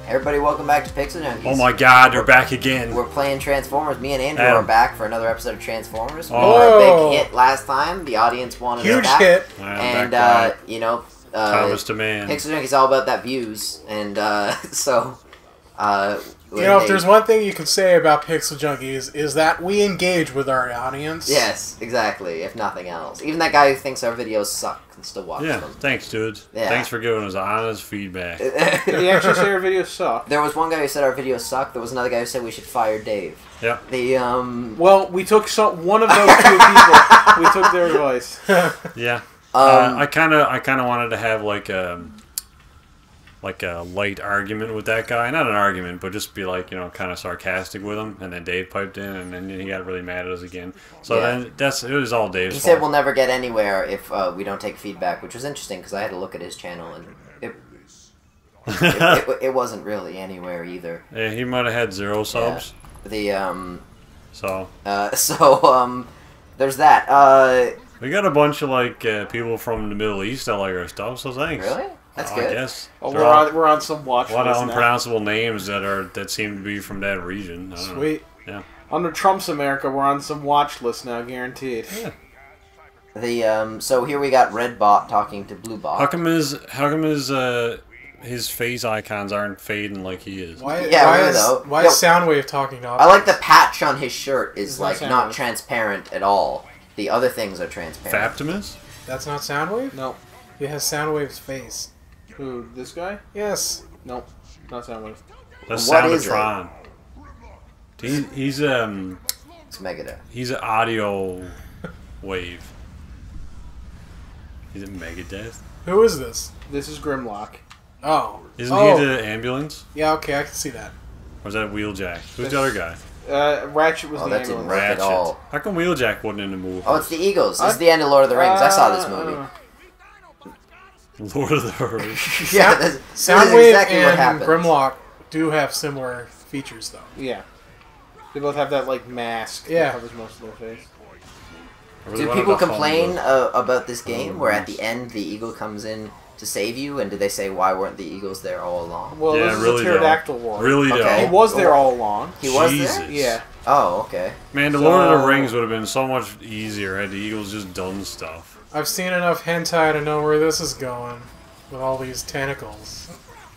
Everybody, welcome back to PixelJunkies. Oh my God, they're back again. We're playing Transformers. Me and Andrew are back for another episode of Transformers. We Oh. were a big hit last time. The audience wanted us back. Huge hit. And, you know, Thomas Demand. PixelJunkies is all about that views. And, you know, if there's one thing you can say about Pixel Junkies is that we engage with our audience. Yes, exactly. If nothing else. Even that guy who thinks our videos suck can still watch them. Thanks, dude. Yeah. Thanks for giving us honest feedback. Did he actually say our videos suck? There was one guy who said our videos suck. There was another guy who said we should fire Dave. Yep. Well, we took one of those two people. We took their advice. Yeah. I kind of wanted to have like a light argument with that guy. Not an argument, but just be like, you know, kind of sarcastic with him. And then Dave piped in, and then he got really mad at us again. So then it was all Dave's fault. He said we'll never get anywhere if we don't take feedback, which was interesting because I had to look at his channel and it wasn't really anywhere either. Yeah, he might have had 0 subs. Yeah. There's that. We got a bunch of like people from the Middle East that like our stuff, so thanks. Really? That's good. I guess. Oh, we're on some watch a lot of list unpronounceable names that seem to be from that region. I don't Sweet. know. Yeah. Under Trump's America, we're on some watch list now, guaranteed. Yeah. So here we got Red Bot talking to Blue Bot. How come his face icons aren't fading like he is? Why is Soundwave talking to us? I like the patch on his shirt is like not not Soundwave. Transparent at all. The other things are transparent. Faptimus? That's not Soundwave? No. It has Soundwave's face. Who, this guy? Yes. Nope. Not Soundwave. That's What is it? Cybertron. He's It's Megadeth. He's an audio wave. Is it Megadeth? Who is this? This is Grimlock. Oh. Isn't he the ambulance? Yeah, okay, I can see that. Or is that Wheeljack? Who's the other guy? Ratchet was the that didn't ambulance. work at all. How come Wheeljack wasn't in the movie? Oh, it's the Eagles. It's the end of Lord of the Rings. I saw this movie. Lord of the Rings. Yeah, that's Soundwave exactly what and happened. Grimlock do have similar features, though. Yeah. They both have that, like, mask that covers most of their face. Do people complain about this game where at the end the eagle comes in to save you, and do they say why weren't the eagles there all along? Well, this is a pterodactyl war. Really Okay. He was there all along. He was Jesus. there? Yeah. Oh, okay. Man, the Lord of the Rings would have been so much easier had the Eagles just done stuff. I've seen enough hentai to know where this is going with all these tentacles.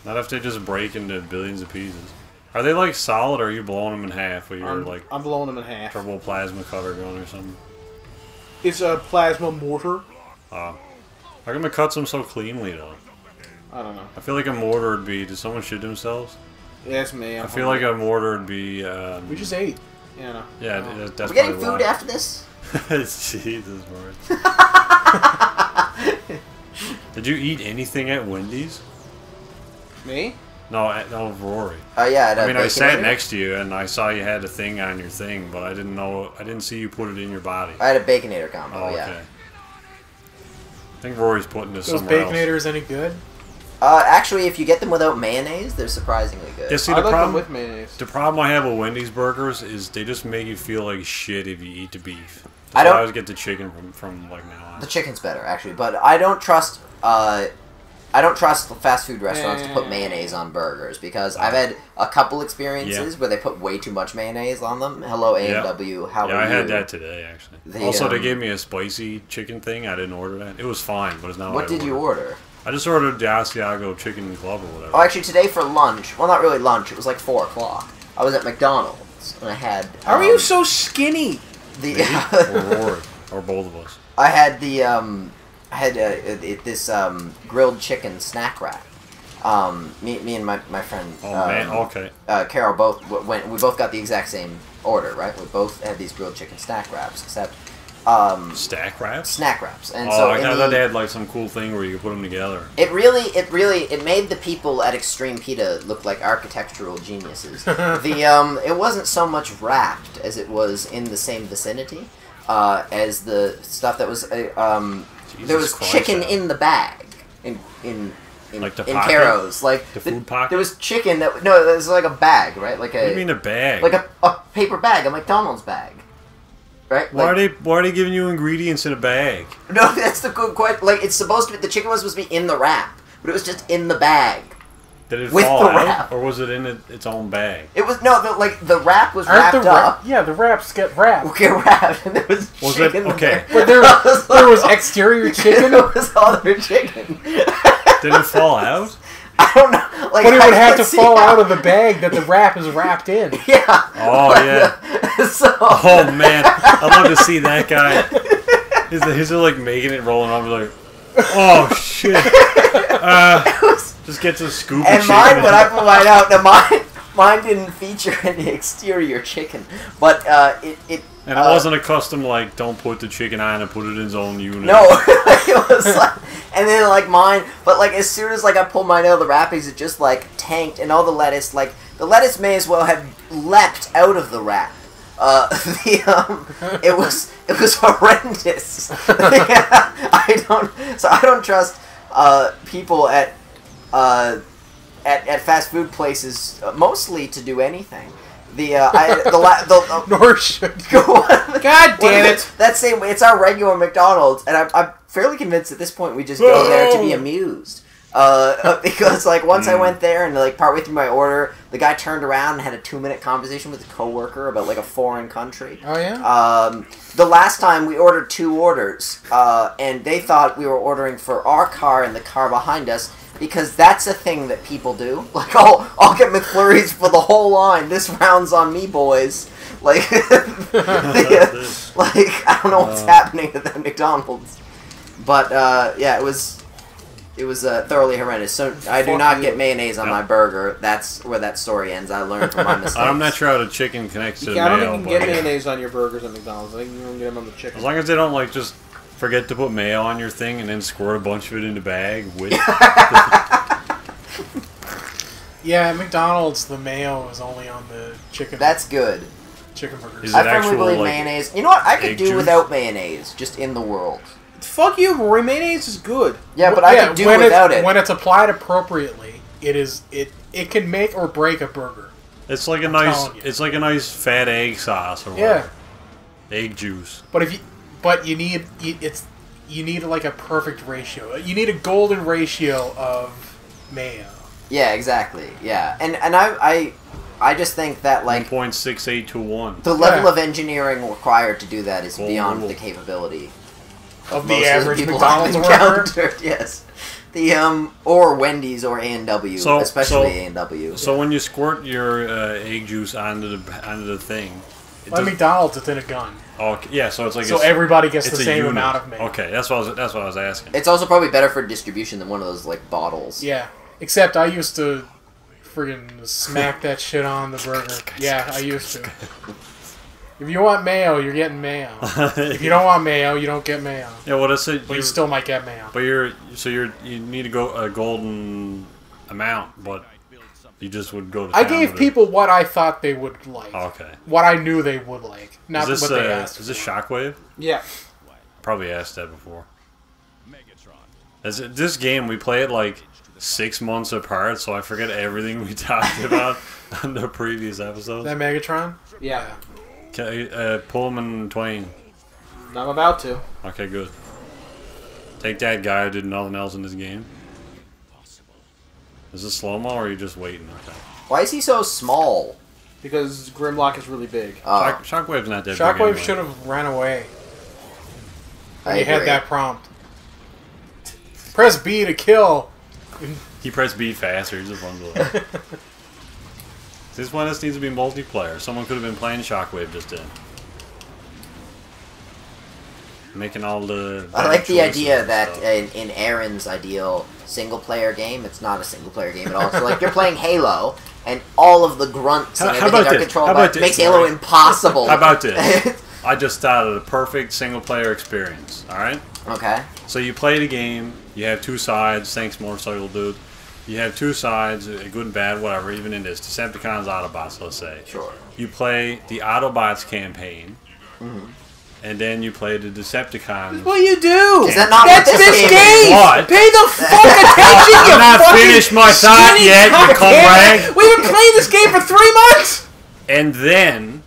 Not if they just break into billions of pieces. Are they like solid, or are you blowing them in half with your like? I'm blowing them in half. Turbo plasma cutter gun or something. It's a plasma mortar. How come it cuts them so cleanly though? I don't know. I feel like a mortar would be. Did someone shoot themselves? Yeah, it's me. I feel like a mortar would be. We just ate. Yeah, no. Yeah, that's. We're getting probably food why. after this? Jesus, Lord. Did you eat anything at Wendy's? Me? No, Rory. Oh yeah. I mean, I sat next to you and I saw you had a thing on your thing, but I didn't know. I didn't see you put it in your body. I had a Baconator combo. Oh, okay. Yeah. I think Rory's putting this Those somewhere else. Baconators any good? Actually, if you get them without mayonnaise, they're surprisingly good. Yeah, see, I the like them problem with mayonnaise. The problem I have with Wendy's burgers is they just make you feel like shit if you eat the beef. That's I don't- why I always get the chicken from like now on. The chicken's better, actually, but I don't trust fast food restaurants to put mayonnaise on burgers because I've had a couple experiences where they put way too much mayonnaise on them. Hello, A&W. How are you? I had that today actually. The, also, they gave me a spicy chicken thing. I didn't order that. It was fine, but it's not. What did you order? I just ordered the Asiago chicken club or whatever. Oh, actually, today for lunch. Well, not really lunch. It was like 4 o'clock. I was at McDonald's and I had. How are you so skinny? Or Rory, or both of us. I had the this grilled chicken snack wrap. Me and my friend. Oh man, okay. Carol both went. We both got the exact same order, right? We both had these grilled chicken snack wraps, except Stack wraps. snack wraps. And Oh, so I thought they had like some cool thing where you could put them together. it made the people at Extreme Pita look like architectural geniuses. It wasn't so much wrapped as it was in the same vicinity as the stuff that was. There was Christ, chicken Al. in the bag in Like the in pocket? Caro's, like The food pocket? There was chicken that no, it was like a bag, right? Like What do you mean a bag? like a paper bag, a McDonald's bag, right? Why Like, are they giving you ingredients in a bag? no, that's the good question. Like it's supposed to be the chicken was supposed to be in the wrap, but it was just in the bag. Did it with fall the out, wrap. or was it in its own bag? It was the wrap was Aren't wrapped up. Yeah, the wraps get wrapped. Okay, wrapped, and there was chicken. okay? But there was exterior chicken. It was other chicken. Did it fall out? I don't know. Like, But it would I have can't to see fall how- out of the bag that the wrap is wrapped in. Yeah. Oh yeah. So. Oh man, I'd love to see that guy. He's like making it rolling on, like, oh shit. Just get to the scoop. And of mine, chicken. when I put mine out, now mine didn't feature any exterior chicken, but it. And it wasn't a custom, like, don't put the chicken on and put it in its own unit. No, it was like, and then like mine, but like as soon as like I pulled mine out of the wrappings, it just like tanked, and all the lettuce may as well have leapt out of the wrap. It was horrendous. I don't trust people at fast food places mostly to do anything. Nor should you. God damn it! It's our regular McDonald's, and I'm fairly convinced at this point we just go there to be amused. Because like once I went there and like partway through my order, the guy turned around and had a 2-minute conversation with a coworker about like a foreign country. Oh yeah. The last time we ordered 2 orders, and they thought we were ordering for our car and the car behind us. Because that's a thing that people do. Like, I'll get McFlurries for the whole line. This round's on me, boys. Like, I don't know what's happening at that McDonald's. But, yeah, it was thoroughly horrendous. So, I do not get mayonnaise on my burger. That's where that story ends. I learned from my mistakes. I'm not sure how the chicken connects to the Yeah, I don't mayo. think you can get mayonnaise on your burgers at McDonald's. I think you can get them on the chicken. As long as they don't, like, just forget to put mayo on your thing and then squirt a bunch of it in the bag with... Yeah, at McDonald's, the mayo is only on the chicken. That's good. Chicken burgers. Is it I firmly actual, believe like, mayonnaise. You know what? I could egg do juice? without mayonnaise, just in the world. Fuck you, Rory. Mayonnaise is good. Yeah, but I could do without it. When it's applied appropriately, it can make or break a burger. It's like a I'm nice... telling you. It's like a nice fat egg sauce or Yeah. whatever. Egg juice. But you need like a perfect ratio. You need a golden ratio of mayo. Yeah, exactly. Yeah, and I just think that like 1.68 to 1. the level of engineering required to do that is Cool. beyond the capability Of most the average people McDonald's I've worker. encountered. Yes, the or Wendy's or A&W, especially A&W. So when you squirt your egg juice onto the thing... At McDonald's, it's in a gun. Okay, yeah, so it's like... So everybody gets it's the a same unit. amount of mayo. Okay, that's what I was asking. It's also probably better for distribution than one of those like bottles. Yeah. Except I used to friggin' smack that shit on the burger. Yeah, I used to. If you want mayo, you're getting mayo. If you don't want mayo, you don't get mayo. Yeah, well, that's it. But you still might get mayo. But you need to go a golden amount, but you just would go to I town gave with people what I thought they would like. it. Okay. What I knew they would like. Not Is this what they asked is this for. Shockwave? Yeah. Probably asked that before. This game, we play it like 6 months apart, so I forget everything we talked about on the previous episodes. That Megatron? Yeah. Pull him in twain. I'm about to. Okay, good. Take that guy who did nothing else in this game. Is this slow-mo or are you just waiting? Okay. Why is he so small? Because Grimlock is really big. Shockwave's not that big Shockwave anyway. should have ran away. I You had agree. that prompt. Press B to kill. He pressed B faster, he just runs away. This one needs to be multiplayer. Someone could have been playing Shockwave just then. Making all the... I like the bad idea choices that and stuff. in Aaron's ideal single-player game, it's not a single-player game at all. So, like, you're playing Halo, and all of the grunts and How everything about are this? controlled How by... about this, makes Halo Rory? impossible. How about this? I just thought of the perfect single-player experience, alright? Okay. So you play the game, you have 2 sides, thanks Motorcycle Dude. You have 2 sides, good and bad, whatever, even in this. Decepticons, Autobots, let's say. Sure. You play the Autobots campaign, Mm-hmm. and then you play the Decepticons. What you do? Is that not That's what this this game is? game! What? Pay the fuck attention, you I'm not fucking finished my thought skinny yet, you cum cockhead. rag. We've been playing this game for 3 months! And then,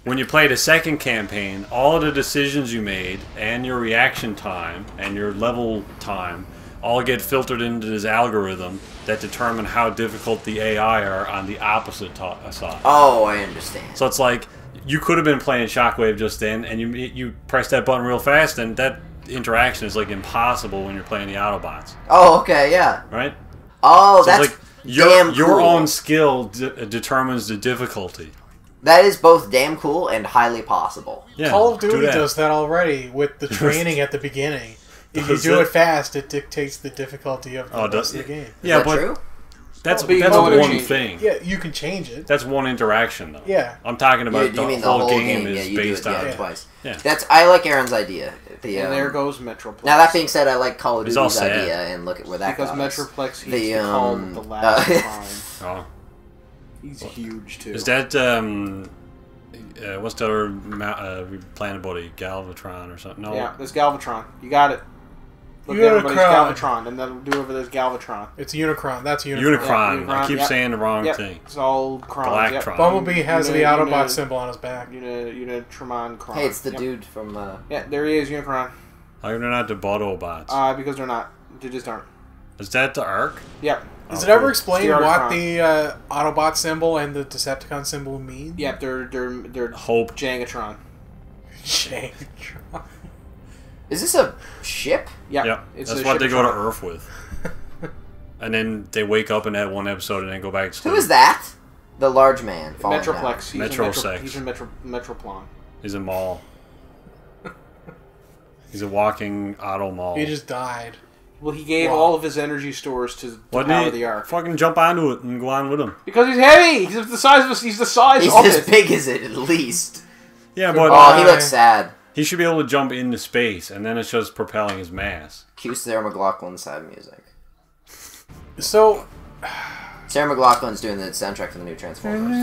when you play the second campaign, all of the decisions you made, and your reaction time, and your level time, all get filtered into this algorithm that determine how difficult the AI are on the opposite side. Oh, I understand. So it's like you could have been playing Shockwave just then, and you press that button real fast, and that interaction is like impossible when you're playing the Autobots. Oh, okay, yeah. Right? Oh, So that's it's like damn your cool. own skill determines the difficulty. That is both damn cool and highly possible. Yeah, Call of do Duty that. does that already with the training at the beginning. If you Does do it? it fast, it dictates the difficulty of the rest of the game. Is Yeah, that but true? that's Well, but you that's know what one it thing. Yeah, you can change it. That's one interaction, though. Yeah. I'm talking about You mean the whole game Yeah, is you do based it, on. yeah, twice. Yeah. I like Aaron's idea. And there goes Metroplex. Now that being said, I like Call of It's all Duty's sad. idea, and look at where that because got us. Metroplex, he's The, called the last prime. Oh, He's huge too. is that what's the other planet body? Galvatron or something? No. Yeah, there's Galvatron. You got it. Look at everybody's Unicron. Galvatron, and that'll do over there's Galvatron. It's Unicron. That's Unicron. Unicron. Yeah, I keep yep. saying the wrong Yep, thing. it's all Cron. Galactron. Bumblebee has the Uni- Autobot Uni- symbol on his back. Unitramon Cron. Hey, it's the Yep. dude from. Yeah, there he is, Unicron. How are they not the Autobots? Because they're not. They just aren't. Is that the Ark? Yep. Is Oh, it ever cool. explained It's the what Unicron. the Autobot symbol and the Decepticon symbol mean? Yep, they're Hope. Jangatron. Jangatron. Is this a ship? Yep. Yep. It's That's a what they go to Shiptron. Earth with. And then they wake up in that one episode and then go back to sleep. Who is that? The large man. falling down. Metroplex. Metrosex. He's a Metroplon. He's a mall. He's a walking auto mall. He just died. Well, he gave Wow. all of his energy stores to Why power didn't the he Ark. fucking jump onto it and go on with him? Because he's heavy. He's the size of. He's the size He's of as it. big as it, at least. Yeah, but Oh, he looks sad. he should be able to jump into space, and then it's just propelling his mass. Cue Sarah McLachlan sad music. So, Sarah McLachlan's doing the soundtrack for the new Transformers.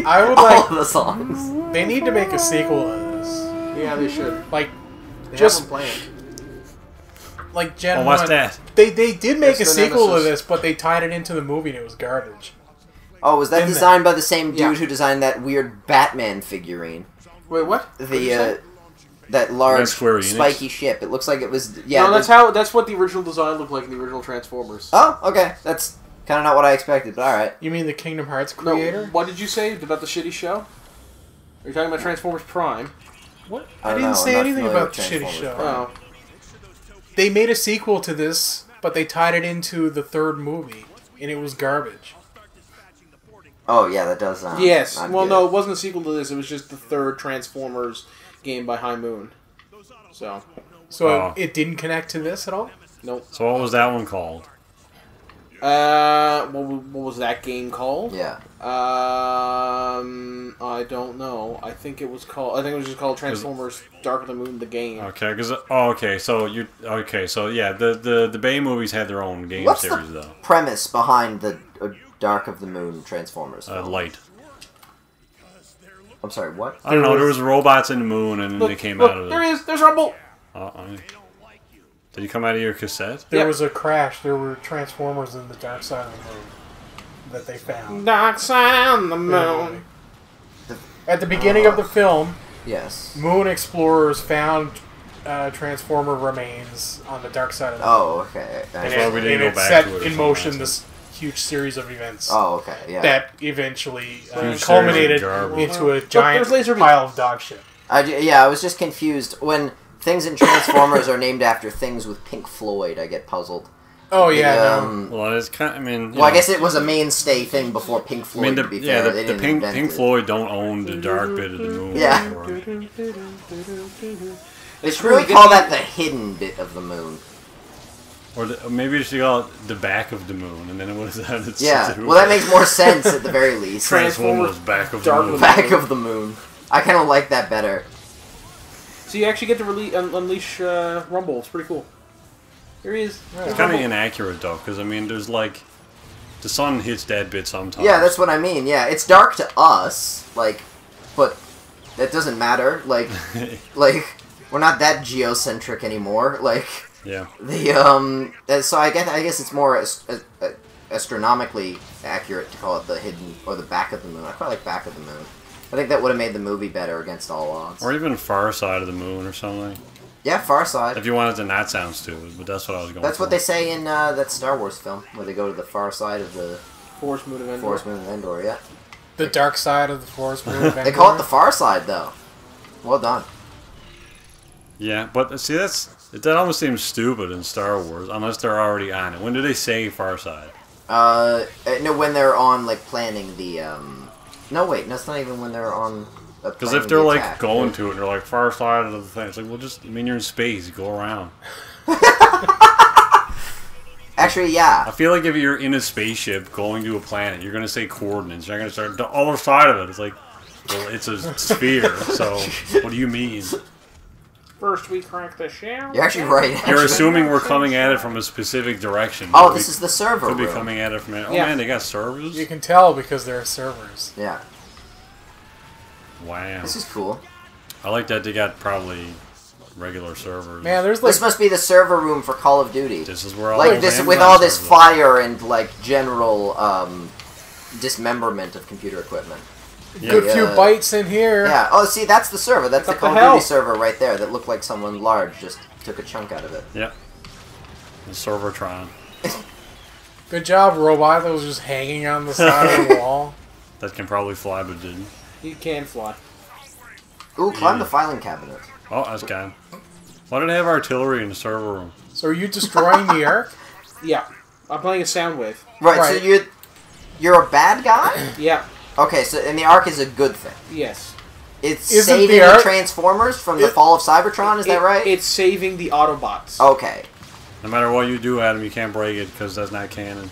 I would All like... of the songs. They need to make a sequel to this. Yeah, they should. Like, They just... have one planned. Like Gen Oh, what's 1. that? They did make It's a the sequel to Nemesis. this, but they tied it into the movie and it was garbage. Oh, was that In designed by the same dude Yeah. who designed that weird Batman figurine? Wait, what? What'd you The say? that large That's Square Enix. spiky ship. It looks like it was yeah. No, that's what the original design looked like in the original Transformers. Oh, okay. That's kind of not what I expected, but all right. You mean the Kingdom Hearts No, creator? what did you say about the shitty show? Are you talking about Transformers Prime? What? I I don't didn't know, say I'm not anything familiar about the with shitty Transformers show. Prime. Oh. They made a sequel to this, but they tied it into the third movie, and it was garbage. Oh yeah, that does sound. Yes. not Well, good. no, it wasn't a sequel to this. It was just the third Transformers game by High Moon. So, So Oh. it didn't connect to this at all? nope. So what was that one called? What was that game called? Yeah. I don't know. I think it was just called Transformers: Dark of the Moon, the game. Okay, so yeah, the Bay movies had their own game What's series the though. premise behind the Dark of the Moon Transformers? film? Light. I'm sorry. What? I don't know. There was robots in the moon, and Look, they came look, out of there it. he is. There's Rumble. Did he come out of your cassette? There Yeah. was a crash. There were Transformers in the Dark Side of the Moon that they found. Dark side on the moon. At the beginning of the film, Yes. Moon explorers found Transformer remains on the Dark Side of the Moon. Oh, okay. And why we didn't go it back set to it or in something motion last this huge series of events Oh, okay. Yeah. that eventually Huge culminated series of garbage. into a giant there's Laserbeam. pile of dog shit. I was just confused when things in Transformers are named after things with Pink Floyd. I get puzzled. Oh yeah, The, no. Well, it's kind. I mean, Well, I guess it was a mainsay thing before Pink I Floyd. mean, to be the fair, they the didn't Pink invent Pink it. Floyd don't own the dark bit of the moon. Yeah. anymore. They should really call that the hidden bit of the moon. Or maybe you should call it the back of the moon, and then it was that. It's Yeah. Well, that makes more sense at the very least. Transformers back of the Dark moon. of the Back of the moon. I kind of like that better. So you actually get to unleash Rumble. It's pretty cool. Here he is. It's kind of inaccurate though, because I mean, there's like the sun hits that bit sometimes. Yeah, that's what I mean. Yeah, it's dark to us, like, but that doesn't matter. Like, we're not that geocentric anymore. Like, yeah. so I guess it's more astronomically accurate to call it the hidden or the back of the moon. I quite like back of the moon. I think that would have made the movie better against all odds. Or even Far Side of the Moon or something. Yeah, Far Side. If you wanted to not sound stupid, but that's what I was going That's for. what they say in that Star Wars film, where they go to the far side of the Forest Moon of Endor. Forest Moon of Endor, yeah. The dark side of the Forest Moon of Endor. They call it the Far Side, though. Well done. Yeah, but see, that almost seems stupid in Star Wars, unless they're already on it. When do they say Far Side? No, when they're on, like, planning the, No, wait, that's not even when they're on... Because if they're, like, going to it, and they're like, Far Side of the thing, it's like, well, just, I mean, you're in space, go around. Actually, yeah. I feel like if you're in a spaceship going to a planet, you're going to say coordinates. You're not going to start the other side of it. It's like, well, it's a sphere, so what do you mean? First we crack the shell. You're actually right. You're assuming we're coming at it from a specific direction. Oh, this is the server Could be room. coming at it from... Oh, Yeah. man, they got servers? You can tell because there are servers. Yeah. Wow. This is cool. I like that they got probably regular servers. Man, there's like... This must be the server room for Call of Duty. This is where all like those this, Amazon with all this servers are. fire and, like, general, dismemberment of computer equipment. good few bytes in here. Yeah. Oh, see, that's the server. That's the What Call the of hell? Duty server right there that looked like someone large just took a chunk out of it. Yep. The Cybertron. Good job, robot that was just hanging on the side of the wall. That can probably fly, but didn't. You can fly. Ooh, climb the filing cabinet. Oh, that's gone. Why did they have artillery in the server room? So are you destroying the Ark? Yeah. I'm playing a Soundwave. Right, Right. so you're a bad guy? Yeah. Okay, so, and the Ark is a good thing. Yes. It's Isn't saving the the Ark- Transformers from the fall of Cybertron, is that right? It's saving the Autobots. Okay. No matter what you do, Adam, you can't break it because that's not canon.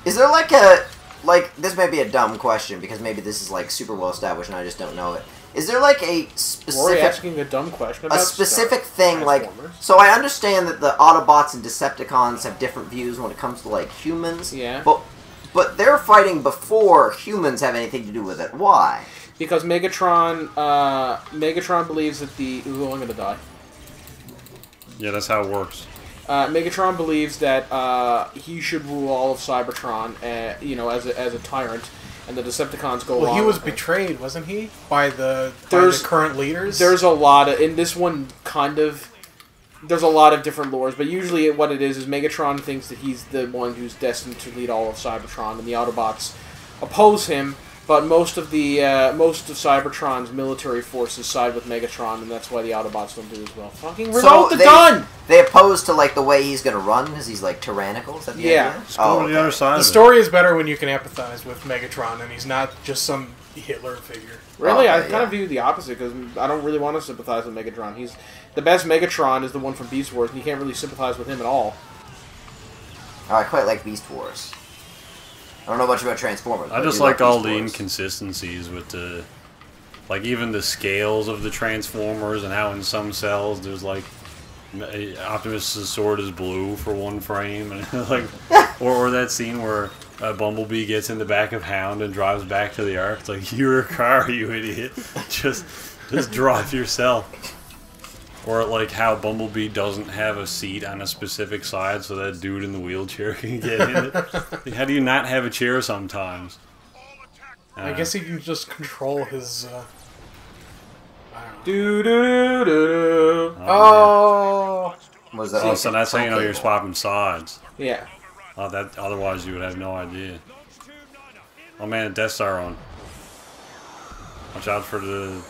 Is there like a... Like, this may be a dumb question, because maybe this is, like, super well established and I just don't know it. Is there, like, a Rory specific... asking a dumb question about A specific thing, like... Transformers. So I understand that the Autobots and Decepticons have different views when it comes to, like, humans. Yeah. But they're fighting before humans have anything to do with it. Why? Because Megatron believes that the... Ooh, I'm gonna die. Yeah, that's how it works. Megatron believes that he should rule all of Cybertron, you know, as a tyrant, and the Decepticons go Well, along he was with him. betrayed, wasn't he? By the There's- current leaders? There's a lot of... In this one, kind of... There's a lot of different lores, but usually what it is Megatron thinks that he's the one who's destined to lead all of Cybertron, and the Autobots oppose him, but most of Cybertron's military forces side with Megatron, and that's why the Autobots don't do as well. Fucking reload the gun! They oppose to, like, the way he's gonna run, because he's, like, tyrannical? Is that the Yeah. idea? Let's go to the other side The of story is better when you can empathize with Megatron and he's not just some Hitler figure. Really, Oh, I okay, kind of yeah. view the opposite, because I don't really want to sympathize with Megatron. He's... The best Megatron is the one from Beast Wars, and you can't really sympathize with him at all. Oh, I quite like Beast Wars. I don't know much about Transformers. I but just do like all Beast the Wars. inconsistencies with the... Like, even the scales of the Transformers and how in some cells there's, like... Optimus' sword is blue for one frame, and like, or that scene where Bumblebee gets in the back of Hound and drives back to the Ark. It's like, you're a car, you idiot. Just drive yourself. Or like how Bumblebee doesn't have a seat on a specific side, so that dude in the wheelchair can get in it. Like, how do you not have a chair sometimes? I guess he can just control his... Do do do. Oh! Was that Oh, so that's how you know you're swapping sides. Yeah. Oh, that otherwise you would have no idea. Oh man, Death Star on. Watch out for the...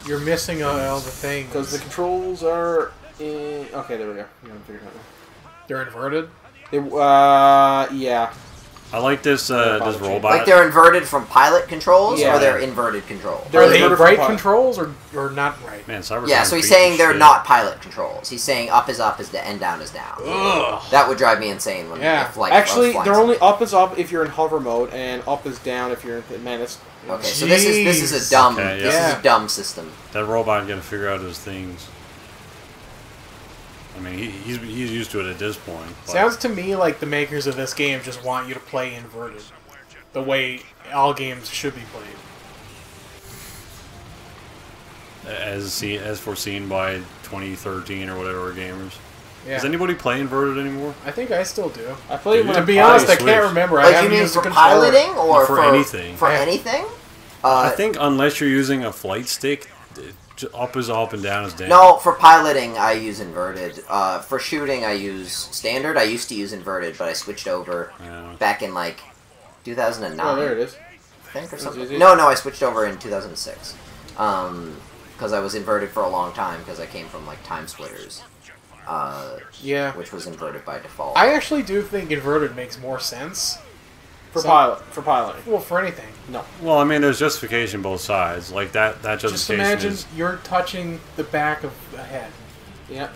You're missing all the things. Because the controls are in... Okay, there we go. I'm gonna figure it out now. They're inverted? Yeah. I like this this robot. Like they're inverted from pilot controls, Yeah. or they're inverted controls? Are they inverted right from- controls or not right? Man, Cybertron Yeah, so he's beat saying the they're shit. not pilot controls. He's saying up is and down is down. Ugh. That would drive me insane when Yeah. if, like, Actually, I was they're flying only up is up if you're in hover mode, and up is down if you're in... Man, it's... something. Okay, so this is Jeez. a dumb Okay, yeah. this is Yeah. a dumb system. That robot got to figure out his things. I mean, he's used to it at this point. but- Sounds to me like the makers of this game just want you to play inverted. The way all games should be played. as foreseen by 2013 or whatever gamers. Yeah. Does anybody play inverted anymore? I think I still do. I play it when To I'm be honest, I Switch. can't remember. I Like, you haven't mean used the for controller. piloting or For anything. For Yeah. anything? I think unless you're using a flight stick, up is up and down is down. No, for piloting I use inverted. For shooting I use standard. I used to use inverted, but I switched over back in like 2009. Oh, there it is. I think or something. No, I switched over in 2006. Because I was inverted for a long time because I came from like Time Splitters. Yeah. Which was inverted by default. I actually do think inverted makes more sense. For piloting. Well, for anything. No. Well, I mean, there's justification both sides. Like that justification Just imagine is... you're touching the back of a head. Yeah.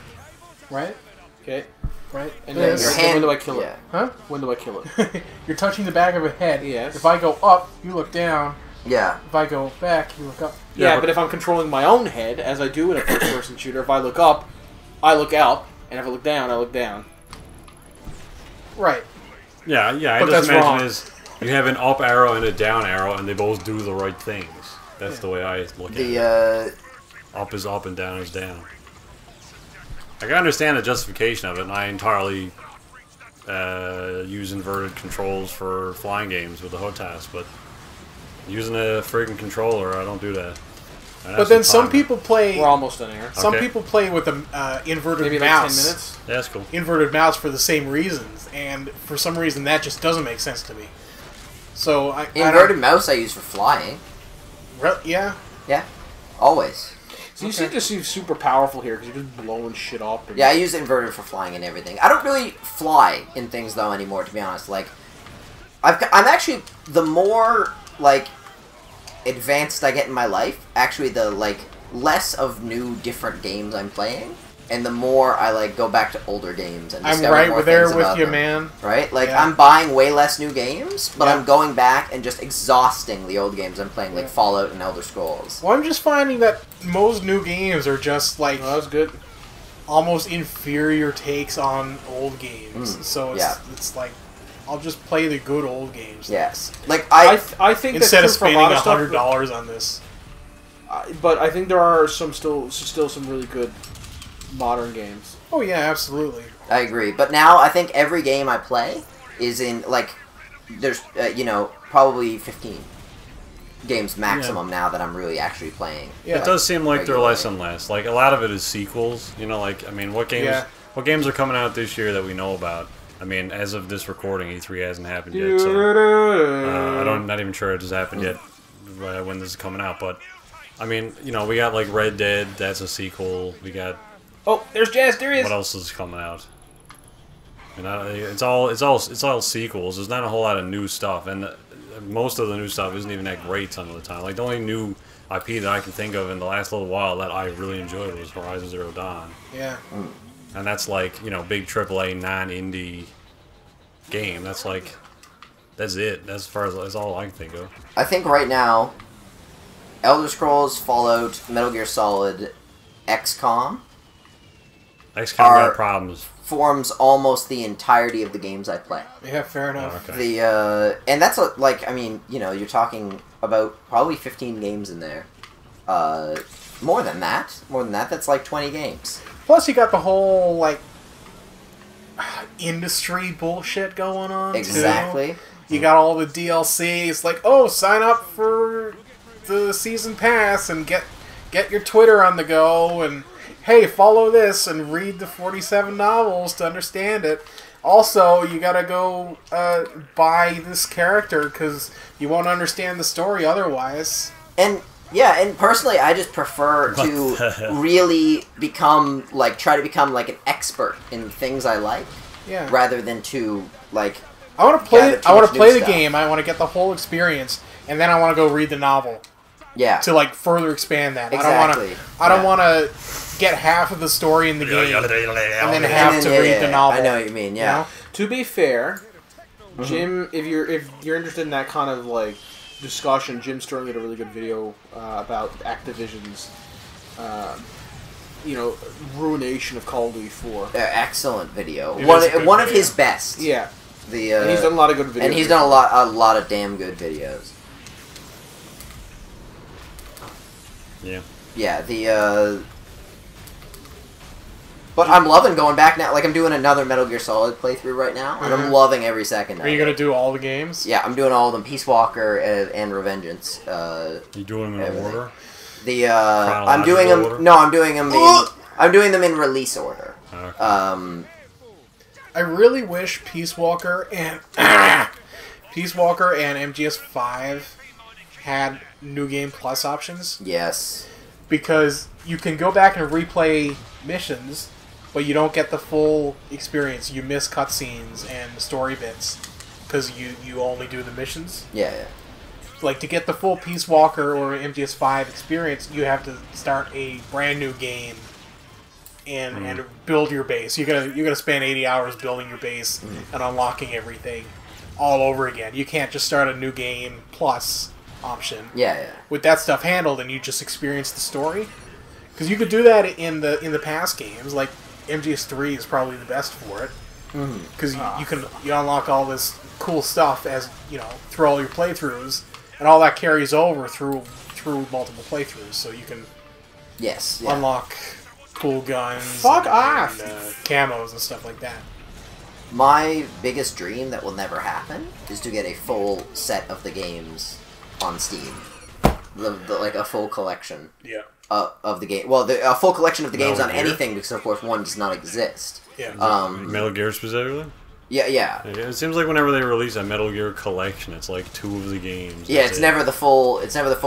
Right? Okay. Right? And then your hand, when do I kill it? Yeah. Huh? When do I kill it? You're touching the back of a head. Yes. If I go up, you look down. Yeah. If I go back, you look up. Yeah, but if I'm controlling my own head, as I do in a first-person shooter, if I look up, I look out, and if I look down, I look down. Right. Yeah, I But just that's imagine wrong. is you have an up arrow and a down arrow, and they both do the right things. That's the way I look at it. Up is up and down is down. I can understand the justification of it, and I entirely use inverted controls for flying games with the HOTAS, but using a friggin' controller, I don't do that. But then some people play... We're almost done here. Some people play with the inverted Maybe mouse. like 10 minutes? Yeah, that's cool. Inverted mouse for the same reasons, and for some reason that just doesn't make sense to me. So Inverted mouse I use for flying. Yeah. Yeah. Always. So you seem to seem super powerful here because you're just blowing shit up. And Yeah, I use inverted for flying and everything. I don't really fly in things though anymore, to be honest. Like, I'm actually, the more like advanced I get in my life, actually the like less of new different games I'm playing, and the more I like go back to older games and discover I'm more right there things with about you, them. man. Right? Like, Yeah. I'm buying way less new games, but Yeah. I'm going back and just exhausting the old games I'm playing, like Fallout and Elder Scrolls. Well, I'm just finding that most new games are just like that was good. almost inferior takes on old games. So it's like I'll just play the good old games. Yes. Like, I think Instead of that's true for a spending lot of stuff, $100 on this. but I think there are still some really good modern games. Oh yeah, absolutely. I agree. But now I think every game I play is in, like, there's, probably 15 games maximum now that I'm really actually playing. Yeah. It does seem like they're regularly. less and less. Like, a lot of it is sequels. You know, like, I mean, what games are coming out this year that we know about? I mean, as of this recording, E3 hasn't happened yet, so not even sure it has happened yet when this is coming out. But I mean, we got like Red Dead. That's a sequel. We got. Oh, there's Jazz. There he is. What else is coming out? And it's all sequels. There's not a whole lot of new stuff, and most of the new stuff isn't even that great some of the time. Like, the only new IP that I can think of in the last little while that I really enjoyed was Horizon Zero Dawn. Yeah. And that's like, big AAA non-indie game. That's it. That's all I can think of. I think right now, Elder Scrolls, Fallout, Metal Gear Solid, XCOM XCOM got problems. forms almost the entirety of the games I play. Yeah, fair enough. Okay. And that's you're talking about probably 15 games in there. More than that, that's like 20 games. Plus, you got the whole like industry bullshit going on. Exactly. Too. You got all the DLC. It's like, oh, sign up for the season pass and get your Twitter on the go, and hey, follow this and read the 47 novels to understand it. Also, you gotta go buy this character because you won't understand the story otherwise. And yeah, and personally, I just prefer to really try to become like an expert in things I like, Yeah. rather than to like. I want to play. gather too I want much to play new the stuff. game. I want to get the whole experience, and then I want to go read the novel Yeah. to like further expand that. Exactly. I don't want to get half of the story in the game and then have to read the novel. I know what you mean. Yeah. You know? To be fair, Jim, if you're interested in that kind of like discussion, Jim Sterling did a really good video about Activision's, ruination of Call of Duty 4. Excellent video. It is a good One of video. his best. Yeah, The and he's done a lot of good videos. and he's done a lot of damn good videos. Yeah. Yeah. But I'm loving going back now. Like, I'm doing another Metal Gear Solid playthrough right now, and I'm loving every second of it. Are you going to do all the games? Yeah, I'm doing all of them. Peace Walker and Revengeance. You doing them in everything. order? I'm doing them... Order? No, I'm doing them in release order. Okay. I really wish Peace Walker and MGS5 had New Game Plus options. Yes. Because you can go back and replay missions, but you don't get the full experience. You miss cutscenes and story bits because you only do the missions. Yeah. Like, to get the full Peace Walker or MGS5 experience, you have to start a brand new game and build your base. You're gonna spend 80 hours building your base and unlocking everything all over again. You can't just start a New Game Plus option. Yeah. With that stuff handled, and you just experience the story. Because you could do that in the past games. Like, MGS3 is probably the best for it. Because you unlock all this cool stuff as, through all your playthroughs, and all that carries over through multiple playthroughs. So you can unlock cool guns, Fuck off! and camos and stuff like that. My biggest dream that will never happen is to get a full set of the games on Steam. Like a full collection. Yeah. Of the game. Well, a full collection of the games Metal on Gear? anything, because of course one does not exist. Yeah. Metal Gear specifically? Yeah. It seems like whenever they release a Metal Gear collection, it's like 2 of the games. Yeah, it's never the full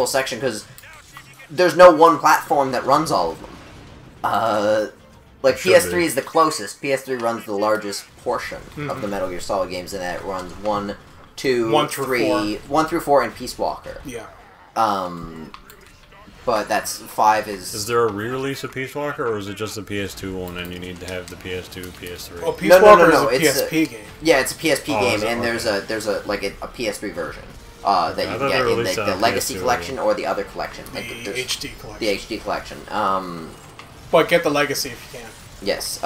section, because there's no one platform that runs all of them. Like, PS3 is the closest. PS3 runs the largest portion of the Metal Gear Solid games, and that runs 1, 2, 1 through 3, 1 through 4, and Peace Walker. Yeah. But that's 5 is... Is there a re-release of Peace Walker, or is it just the PS2 one and you need to have the PS2, PS3? Oh, Peace Walker is a it's PSP game. Yeah, it's a PSP game, is it? and Okay. there's a PS3 version that you can thought get they in released the on Legacy PS2 Collection or the other collection. The There's HD collection. the HD Collection. But get the Legacy if you can. Yes.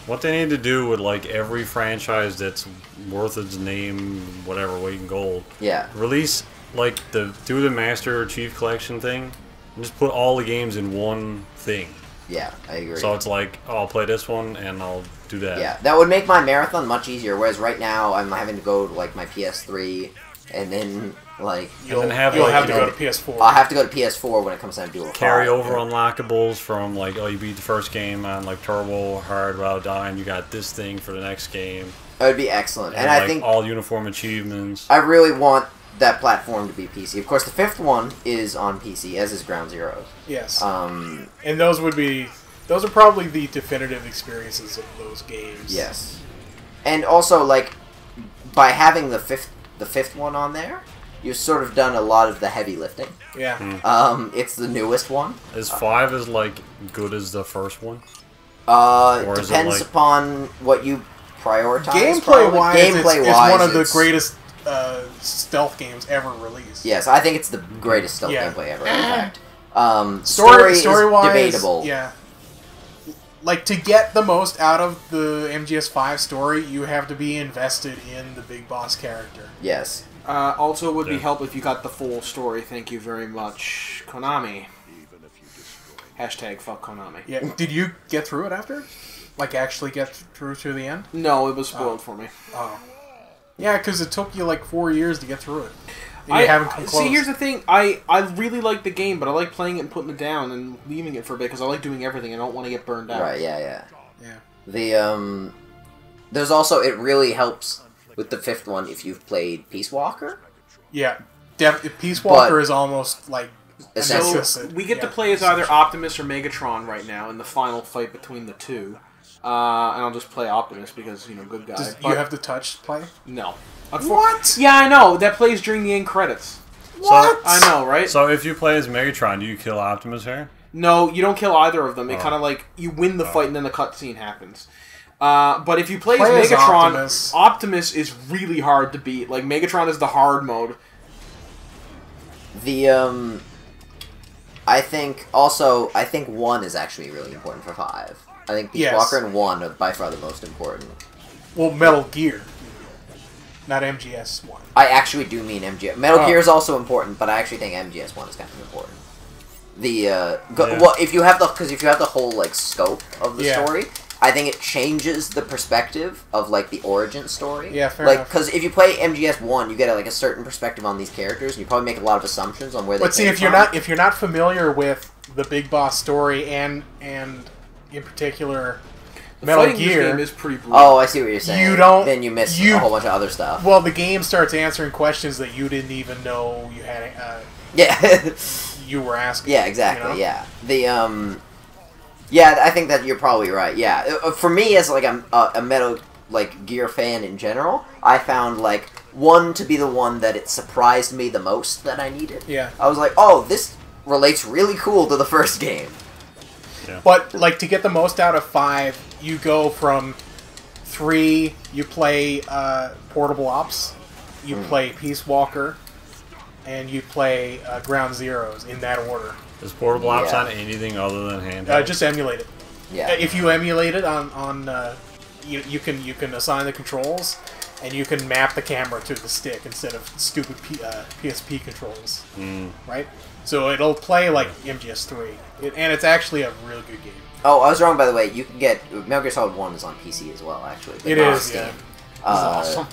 What they need to do with like every franchise that's worth its name, whatever, weight in gold, Yeah. release like do the Master Chief Collection thing, and just put all the games in one thing. Yeah, I agree. So it's like, oh, I'll play this one and I'll do that. Yeah, that would make my marathon much easier. Whereas right now I'm having to go to like my PS3, and then like You'll then have, have like, to go to PS4. I'll have to go to PS4 when it comes time to do a Carry 5. over unlockables from like, oh, you beat the first game on like Turbo Hard without dying, you got this thing for the next game. That would be excellent, and like, I think all uniform achievements. I really want that platform to be PC. Of course, the 5th one is on PC, as is Ground Zeroes. Yes. Um, And those are probably the definitive experiences of those games. yes, and also like by having the fifth one on there, you've sort of done a lot of the heavy lifting. Yeah. It's the newest one. Is 5 as like good as the first one? It is it, depends like- upon what you prioritize. Gameplay-wise, Gameplay-wise, it's one of the it's- greatest stealth games ever released. Yes, I think it's the greatest stealth Yeah. gameplay ever. In fact, story is Story-wise, debatable. Yeah. Like, to get the most out of the MGS5 story, you have to be invested in the big boss character. Yes. Also, it would be Yeah. help if you got the full story. Thank you very much, Konami. Hashtag fuck Konami. Yeah. Did you get through it after? Like, actually get through to the end? No, it was spoiled for me. Oh. Yeah, because it took you like 4 years to get through it. And you haven't come close. See, here's the thing. I really like the game, but I like playing it and putting it down and leaving it for a bit because I like doing everything. I don't want to get burned out. Right. Yeah. Yeah. The there's also, it really helps with the 5th one if you've played Peace Walker. Yeah. Peace Walker But- is almost like Essentially. So we get to play as either Optimus or Megatron right now in the final fight between the two. And I'll just play Optimus because, good guy. Does But you have to touch play? No. What? Yeah, I know. That plays during the end credits. What? I know, right? So if you play as Megatron, do you kill Optimus here? No, you don't kill either of them. It kind of like, you win the fight and then the cutscene happens. But if you play as as Megatron, Optimus is really hard to beat. Like, Megatron is the hard mode. The I think 1 is actually really important for 5. I think Peace Yes. Walker and 1 are by far the most important. Well, Metal Gear. Not MGS1. I actually do mean MGS. Metal Oh. Gear is also important, but I actually think MGS1 is kind of important. Well, if you have the whole like scope of the Yeah. story, I think it changes the perspective of like the origin story. Yeah, fair like enough. because if you play MGS 1, you get like a certain perspective on these characters, and you probably make a lot of assumptions on where they. But see, came if you're from. not familiar with the Big Boss story and in particular Metal Fighting this Gear, game is pretty brutal. Oh, I see what you're saying. You don't- Then you miss you- a whole bunch of other stuff. well, the game starts answering questions that you didn't even know you had. Yeah. You were asking. Yeah, exactly. you know? Yeah, yeah, I think that you're probably right. Yeah, for me as like a Metal like Gear fan in general, I found like one to be the one that it surprised me the most that I needed. Yeah. I was like, oh, this relates really cool to the first game. Yeah. But like to get the most out of 5, you go from 3. You play Portable Ops, you play Peace Walker, and you play Ground Zeroes in that order. Is Portable Ops Yeah. on anything other than handheld? Just emulate it. Yeah. If you emulate it on you can assign the controls, and you can map the camera to the stick instead of stupid PSP controls, right? So it'll play like MGS3, and it's actually a really good game. Oh, I was wrong, by the way. You can get Metal Gear Solid 1 is on PC as well, actually. But It not on is, Steam. yeah. Awesome.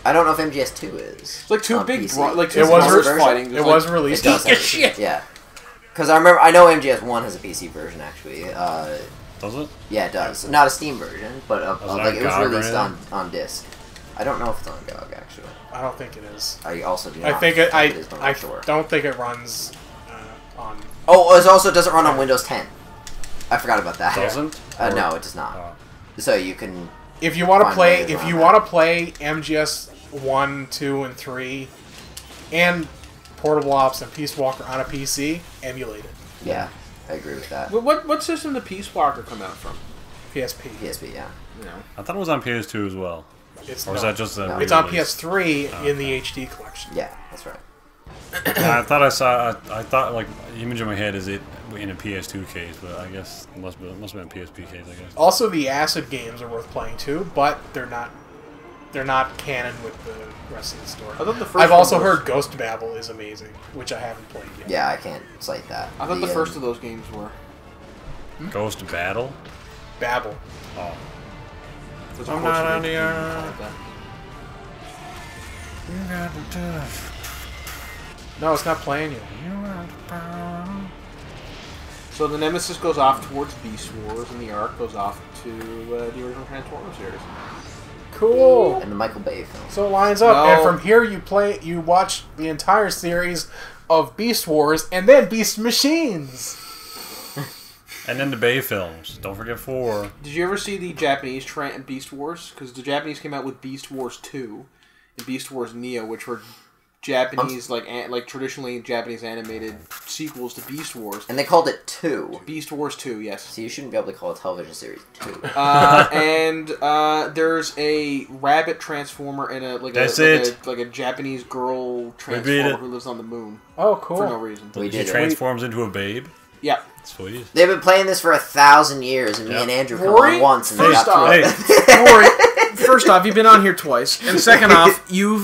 I don't know if MGS2 is. It's like two on big, PC. like two It was brothers version. fighting. It There's was like, released. It does have shit. Yeah. Because I know MGS1 has a PC version, actually. Does it? Yeah, it does. Not a Steam version, but it like it was GOG or released anything? on disc. I don't know if it's on GOG, actually. I don't think it is. I also do not I think it is, but I'm I not sure. don't think it runs on. Oh, it also doesn't run on Windows 10. I forgot about that. Doesn't? No, it does not. Oh. So you can... If you want to Fine, play, ways if around you that. want to play MGS 1, 2, and 3, and Portable Ops and Peace Walker on a PC, emulate it. Yeah, I agree with that. What system did Peace Walker come out from? PSP. PSP, yeah. You know. I thought it was on PS2 as well. It's Or was no. that just a No. It's on re-release? PS3 in the HD collection. Yeah, that's right. Yeah, I thought I saw. I thought like the image in my head is it in a PS2 case, but I guess it must have been a PSP case. I guess. Also, the Acid games are worth playing too, but they're not canon with the rest of the story. I thought the first I've one also was- heard Ghost Babel is amazing, which I haven't played yet. Yeah, I can't cite that. I thought the first of those games were. Ghost Battle. Babel. Oh. There's I'm a not horse on the game air. called that. You got the tough. No, it's not playing yet. You got the power. So the Nemesis goes off towards Beast Wars, and the Ark goes off to the original Transformers series. Cool. And the Michael Bay film. So it lines up, No. and from here you watch the entire series of Beast Wars and then Beast Machines. And then the Bay films. Don't forget 4. Did you ever see the Japanese Beast Wars? Because the Japanese came out with Beast Wars 2 and Beast Wars Neo, which were Japanese, like traditionally Japanese animated sequels to Beast Wars. And they called it 2. Beast Wars 2, yes. So you shouldn't be able to call a television series 2. And there's a rabbit transformer and a Japanese girl transformer who lives on the moon Oh, cool. for no reason. We He did it. transforms into a babe. Yeah. Sweet. They've been playing this for 1,000 years, and me Yep. and Andrew come Rory, on once, and they first got through off- it. Hey, Rory, first off, you've been on here twice, and second off, your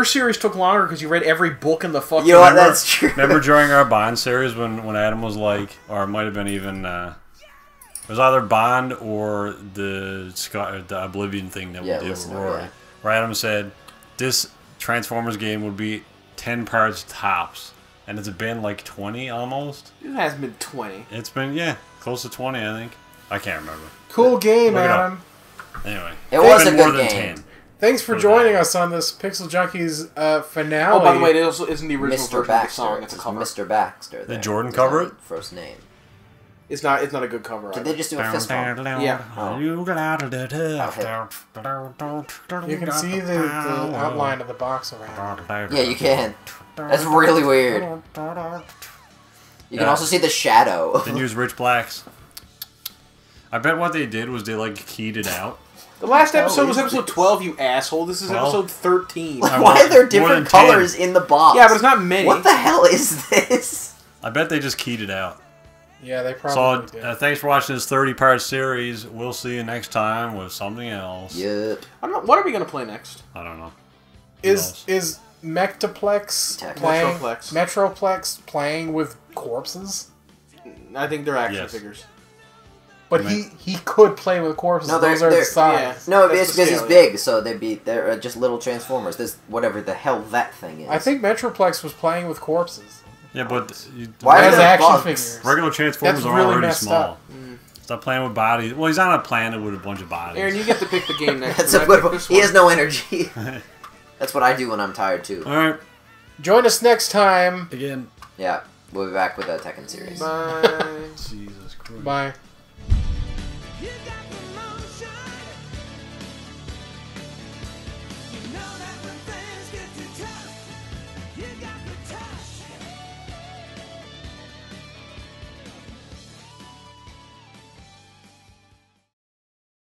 series took longer because you read every book in the fucking. You know what? That's true. remember during our Bond series when Adam was like, or it might have been even, it was either Bond or the Oblivion thing that Yeah, we did with listen, Rory. yeah. Where Adam said, this Transformers game would be 10 parts tops. And it's been like 20 almost. It hasn't been 20. It's been, yeah, close to 20, I think. I can't remember. Cool game, Look it up. Adam. Anyway. It was It's a been more good than game. 10. Thanks for joining us on this Pixel Junkies finale. Oh, by the way, it also isn't the original Mr. version of the Baxter. song. It's It's a cover. Mr. Baxter. There. Jordan It's cover not it? the First name. It's not a good cover. Did either. they just do a fist bump? Yeah. Oh. You got out of the tough. You can see the outline of the box around. Yeah, you can. That's really weird. You can also see the shadow. Didn't use Rich Blacks. I bet what they did was they like keyed it out. The last episode Oh, was is episode this? 12, you asshole. This is Well. episode 13. Why are there More different than 10. colors in the box? Yeah, but it's not many. What the hell is this? I bet they just keyed it out. Yeah, they So, probably did. thanks for watching this 30-part series. We'll see you next time with something else. Yep. I don't know. What are we going to play next? I don't know. Is Metroplex playing with corpses? I think they're action Yes. figures. But he could play with corpses. No, Those are the size. No, That's it's the because he's scale, big, so they're just little Transformers. There's whatever the hell that thing is. I think Metroplex was playing with corpses. Yeah, but Why As are there action bugs? figures. regular Transformers That's are really already messed small. up. Stop playing with bodies. Well, he's on a planet with a bunch of bodies. Aaron, you get to pick the game next. That's time. a I pick good. this He one. has no energy. That's what I do when I'm tired too. All right, Join us next time. again. Yeah, we'll be back with a Tekken series. Bye. Jesus Christ. Bye. You got